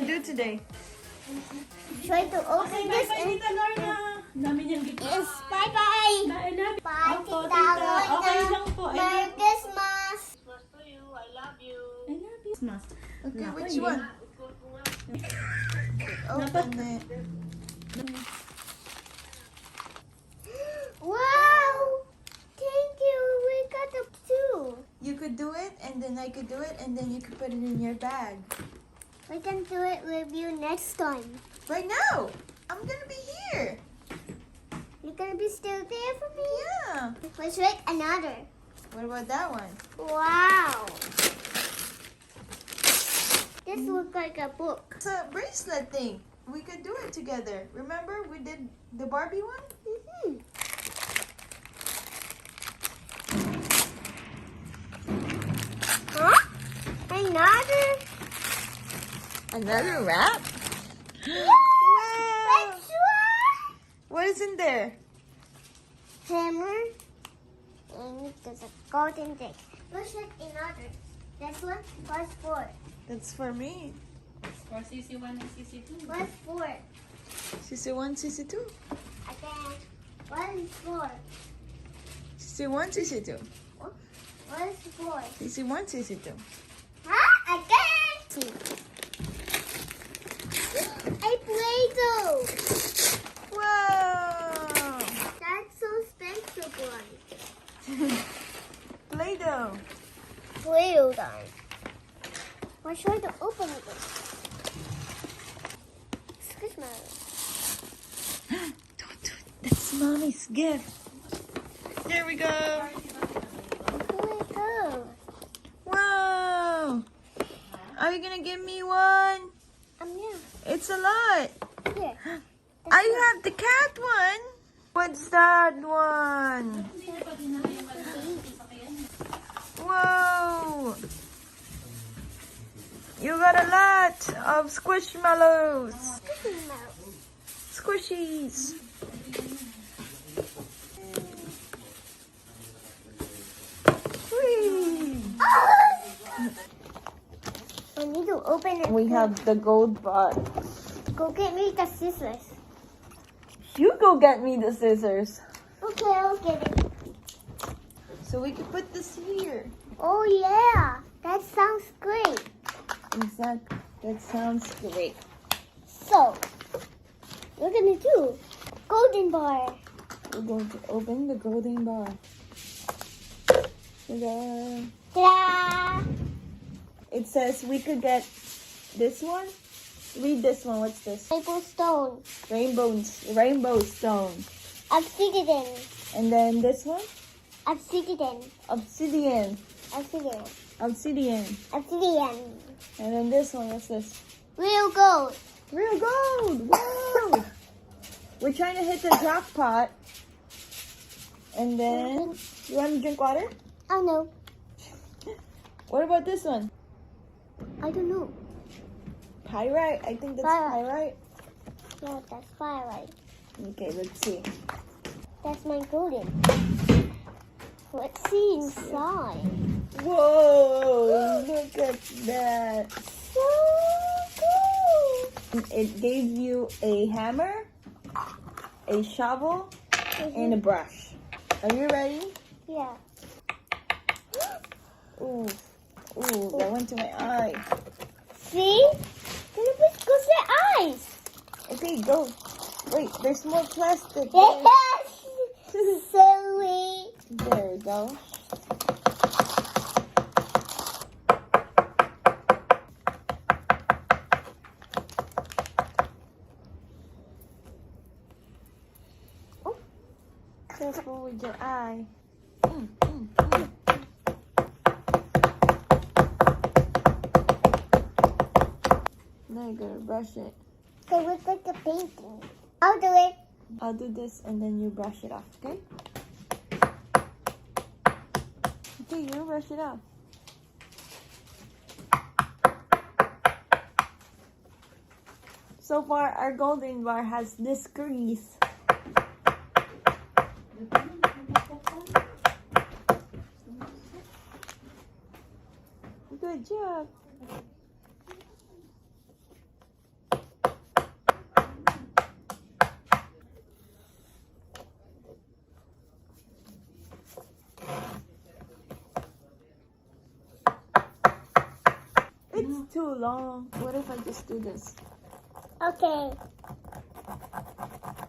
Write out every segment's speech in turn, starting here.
gonna do today? Try to open Okay, this bye-bye, and Tita Lorna. Dami niyang gift. yes, bye-bye. I love you. Bye, Opo, Tita tita. Lorna. Okay lang po. Merry Christmas. I love you. Mas. Okay, Nako, which hindi one? na- Open it. Wow! Thank you. We got the two. You could do it, and then I could do it, and then you could put it in your bag. We can do it with you next time. Right now! I'm gonna be here! You're gonna be still there for me? Yeah! Let's make another. What about that one? Wow. This looks like a book. It's a bracelet thing. We could do it together. Remember we did the Barbie one? Mm-hmm. Huh? Another? Another wrap? Yeah. Wow! Let's try. What is in there? Hammer. And there's a golden thing. Let's make another. This one was 4. That's for me. For CC1 and CC2. Was 4. CC1, CC2. Again. 1 4. CC1, CC2. 1 4. CC1, CC2. Huh? Again. I Play-Doh. Whoa! That's so expensive one. Play-Doh. Play-Doh time. I'll try to open it. Christmas. Don't do it. That's mommy's gift. There we go. Here we go. Wow! Are you gonna give me one? Yeah. It's a lot. Here. I have the cat one. What's that one? Whoa! You got a lot of squishmallows. Squishies. Whee! I need to open it. We have the gold bar. Go get me the scissors. You go get me the scissors. Okay, I'll get it. So we can put this here. Oh yeah, that sounds great. Exactly. That sounds great. So, we're gonna do golden bar. We're going to open the golden bar. Ta-da. Ta-da! It says we could get this one. Read this one. What's this? Maple stone, Rainbow stone. obsidian, And then this one? obsidian, Obsidian. obsidian, Obsidian. obsidian. And then this one, what's this? Real gold. Real gold! Wow! We're trying to hit the jackpot. And then, you want to drink water? Oh no, What about this one? I don't know. Pyrite. I think that's Pyrite. pyrite. Yeah, that's firelight. Okay, let's see. That's my golden. Let's see inside. Whoa! Look at that. So cool. It gave you a hammer, a shovel, and a brush. Are you ready? Yeah. Ooh, ooh, that went to my eye. See? Let's go to eyes. Okay, go. Wait, there's more plastic. Yes. Silly. There we go. Oh, careful with your eye. Mm, mm, mm. Now you're gonna brush it. So it looks like a painting. I'll do it. I'll do this and then you brush it off, okay? Okay, you brush it off. So far, our golden bar has this grease. Good job. too long. What if I just do this? Okay.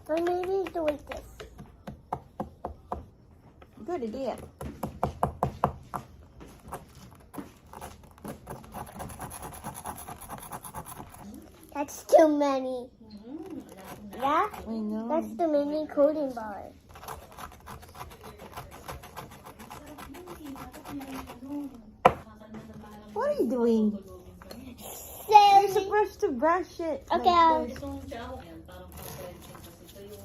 Or maybe do it this. Good idea. That's too many. Yeah? I know. That's too many coding bars. What are you doing? Say You're supposed to brush it. Okay, I'll- this.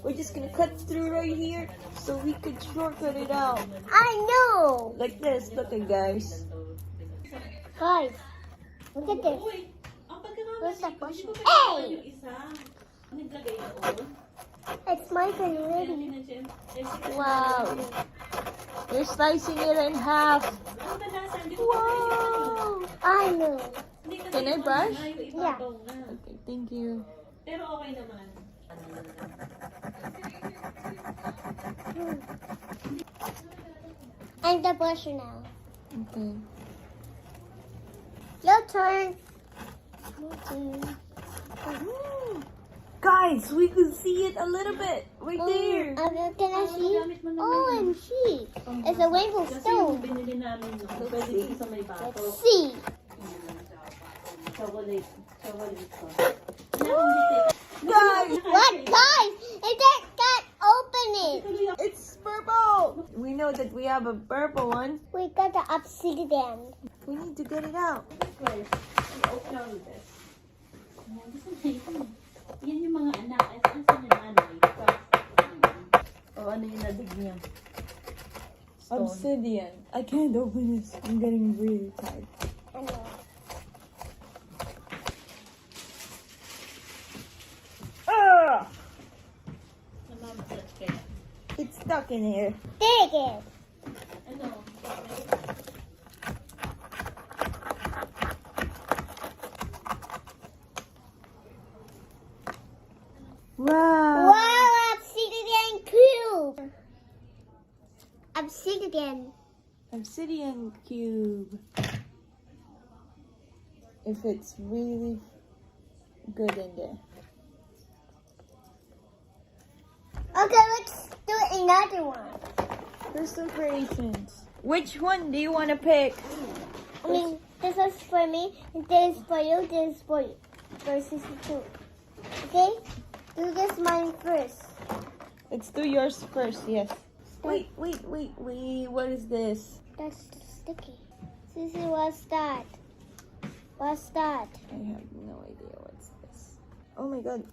We're just gonna cut through right here so we could shortcut it out. I know. Like this. Look at guys. Guys, look at this. Uy, ang Where's the pagkakamali ko, brush? hindi ko Hey! pinagawa yung isa. Naglagay doon. It's my turn Kaya already. tinadyan. Wow. You're slicing it in half. Ang kadalasan, hindi ko Wow. I know. Hindi kasi Can I yung brush? ano, yung ibabaw nga. Okay, thank you. Pero okay naman. I'm the brusher now. Okay. Your turn. Your turn. Guys, we could see it a little bit right there. Can I see? OMG. It's a rainbow Kasi yung stone. binili namin, no, pwede dito sa may bato. Let's see. Chocolate. Chocolate ko. Guys, What, guys? It just got open it. it's purple. We know that we have a purple one. We got the obsidian. We need to get it out. Open all of this. Yan yung mga anak. Asan yung nanay? O ano yung nadig niya? Stone. Obsidian. I can't open this. I'm getting really tired. I know. Ah! Namamasat kaya. It's stuck in here. Dig it. Ano? Wow. Wow, obsidian cube. Obsidian. Obsidian cube. If it's really good in there. Okay, let's do another one. Crystal creations. Which one do you want to pick? I mean, this is for me, and this is for you, this is for you. For sister too. Okay? Do this mine first. Let's do yours first, yes. Wait. What is this? That's sticky. Sissy, what's that? What's that? I have no idea what's this. Oh my god.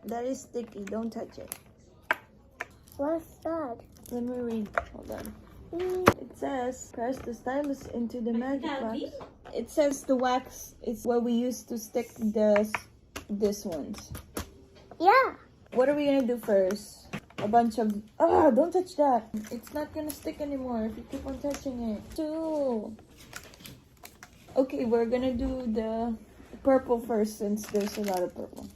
That is sticky. Don't touch it. What's that? Let me read. Hold on. Mm, It says, press the stylus into the magic box. Calvi? It says the wax is what we use to stick this ones. yeah. What are we gonna do first? A bunch of... Ah, don't touch that. It's not gonna stick anymore if you keep on touching it. Two. Okay, we're gonna do the purple first since there's a lot of purple.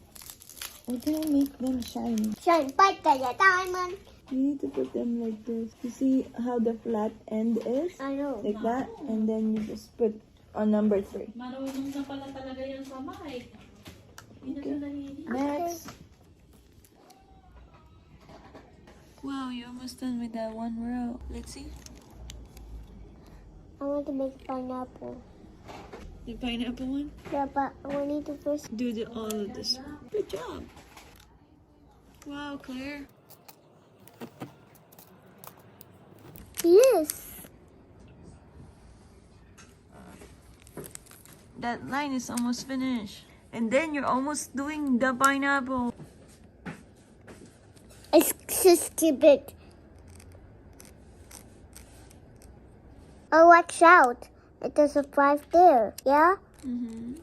We're gonna make them shiny. Shine bright like a diamond. You need to put them like this. You see how the flat end is? I know. Like that. And then you just put on number 3. Marunong na pala talaga yan sa mic. Hindi na siya nahihiya. Next. Wow, you're almost done with that one row. Let's see. I want to make pineapple. The pineapple one? Yeah, but I need to first. Do all of this. Good job. Wow, Claire. Yes. That line is almost finished. And then you're almost doing the pineapple. It's just a bit. Oh, watch out. There's a 5 there. Yeah? Mm-hmm.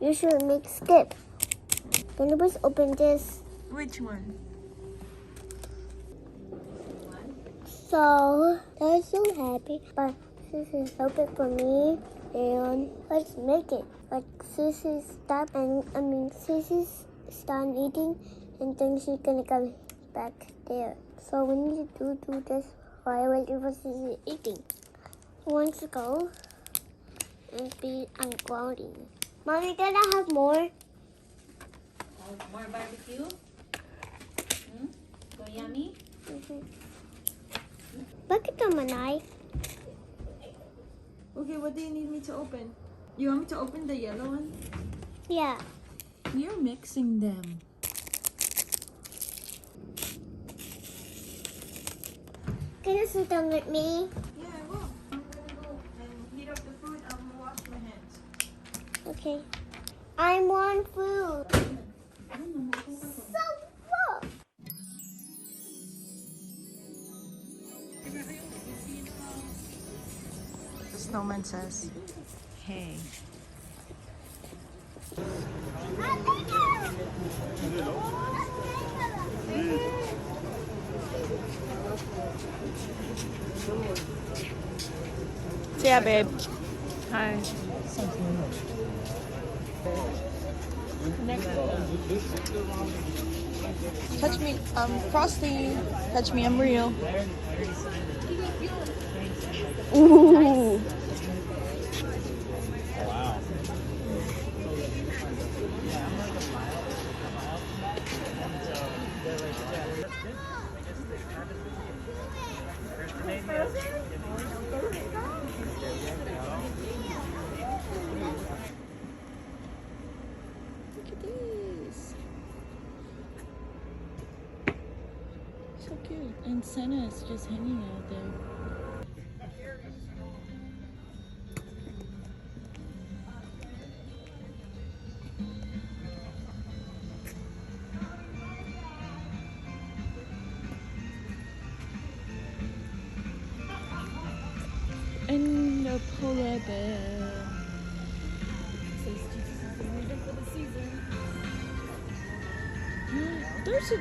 You should make skip. Can you please open this? Which one? So, I'm so happy. But Sissy open for me. And let's make it. Like Sissy's stop and Sissy's done eating and then she's gonna come back there. So we need to do this while waiting for Sissy eating. Once go and be ungrounding. Mommy, can I have more? More barbecue? So yummy? Bakit naman ay? Okay, what do you need me to open? You want me to open the yellow one? Yeah. You're mixing them. Can you sit down with me? Yeah, I will. I'm gonna go and heat up the food. I'm gonna wash my hands. Okay. I want food. So full. The snowman says, hey. Yeah, babe. Hi. Touch me, Frosty. Touch me, I'm real. Ooh. Look at this. So cute. And Senna is just hanging out there. And a polar bear. Says Jesus is the leader for the season. There's a